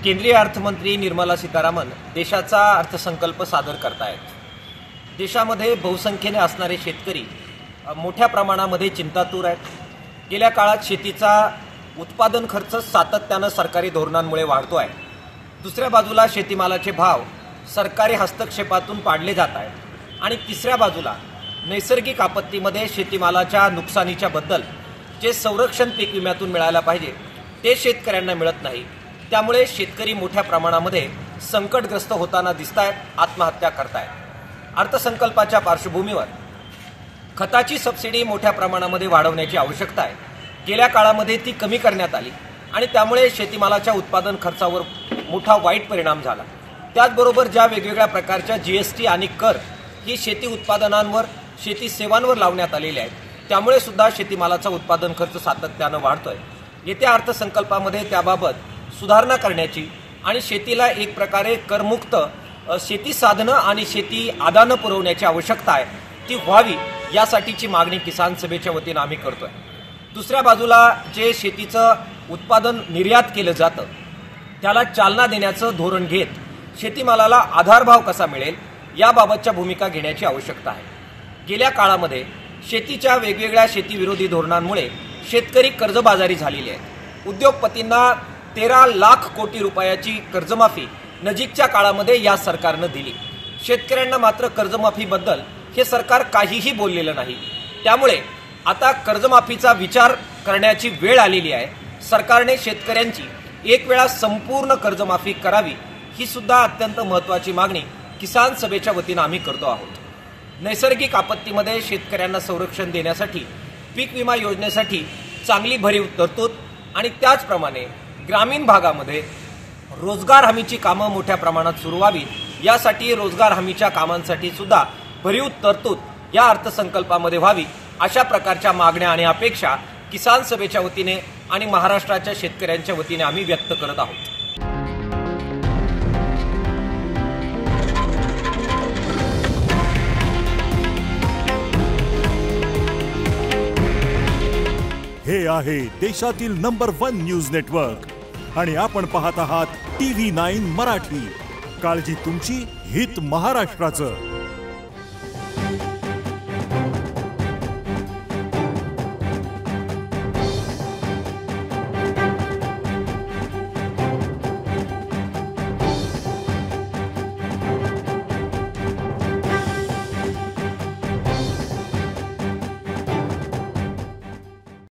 केंद्रीय अर्थमंत्री निर्मला सीतारामन देशाचा अर्थसंकल्प सादर करतायत। देशामध्ये बहुसंख्येने असणारे शेतकरी मोठ्या प्रमाणामध्ये चिंतातूर आहेत। गेल्या काळात शेतीचा उत्पादन खर्च सातत्याने सरकारी धोरणांमुळे वाढतो आहे। दुसऱ्या बाजूला शेतीमालाचे भाव सरकारी हस्तक्षेपातून पाडले जात आहेत आणि तिसऱ्या बाजूला नैसर्गिक आपत्तीमध्ये शेतीमालाच्या नुकसानीच्या बद्दल जे संरक्षण पीक विम्यातून मिळायला पाहिजे ते शेतकऱ्यांना मिळत नाही। त्यामुळे शेतकरी मोठ्या प्रमाणामध्ये संकटग्रस्त होताना दिसतायत, आत्महत्या करतायत। अर्थसंकल्पाच्या पार्श्वभूमीवर खताची सबसिडी मोठ्या प्रमाणामध्ये वाढवण्याची आवश्यकता आहे। गेल्या काळामध्ये ती कमी करण्यात आली आणि त्यामुळे शेतीमालाच्या उत्पादन खर्चावर मोठा वाईट परिणाम झाला। त्याचबरोबर ज्या वेगवेगळ्या प्रकारच्या जीएसटी आणि कर ही शेती उत्पादनांवर, शेती सेवांवर लावण्यात आलेले आहेत, त्यामुळे सुद्धा शेतीमालाचा उत्पादन खर्च सातत्याने वाढतोय। येत्या अर्थसंकल्पामध्ये त्याबाबत सुधारणा करण्याची आणि शेतीला एक प्रकारे करमुक्त शेती साधनं आणि शेती आदानं पुरवण्याची आवश्यकता आहे, ती व्हावी यासाठीची मागणी किसान सभेच्या वतीने आम्ही करतोय। दुसऱ्या बाजूला जे शेतीचं उत्पादन निर्यात केलं जातं त्याला चालना देण्याचं धोरण घेत शेतीमालाला आधारभाव कसा मिळेल याबाबतच्या भूमिका घेण्याची आवश्यकता आहे। गेल्या काळामध्ये शेतीच्या वेगवेगळ्या शेतीविरोधी धोरणांमुळे शेतकरी कर्जबाजारी झालेले आहेत। उद्योगपतींना 13 लाख कोटी रुपयाची कर्जमाफी नजीकच्या काळामध्ये या सरकारनं दिली। शेतकऱ्यांना मात्र कर्जमाफीबद्दल हे सरकार काहीही बोललेलं नाही। त्यामुळे आता कर्जमाफीचा विचार करण्याची वेळ आलेली आहे। सरकारने शेतकऱ्यांची एक वेळा संपूर्ण कर्जमाफी करावी, ही सुद्धा अत्यंत महत्त्वाची मागणी किसान सभेच्या वतीने आम्ही करतो आहोत। नैसर्गिक आपत्तीमध्ये शेतकऱ्यांना संरक्षण देण्यासाठी पीक विमा योजनेसाठी चांगली भरीव तरतूद आणि त्याचप्रमाणे ग्रामीण भागामध्ये रोजगार हमीची कामं मोठ्या प्रमाणात सुरू व्हावी, यासाठी रोजगार हमीच्या कामांसाठी सुद्धा भरीव तरतूद या अर्थसंकल्पामध्ये व्हावी, अशा प्रकारच्या मागण्या आणि अपेक्षा किसान सभेच्या वतीने आणि महाराष्ट्राच्या शेतकऱ्यांच्या वतीने आम्ही व्यक्त करत आहोत। हे आहे देशातील नंबर 1 न्यूज नेटवर्क आणि आपण पाहत आहात TV9 मराठी। काळजी तुमची, हित महाराष्ट्राचं।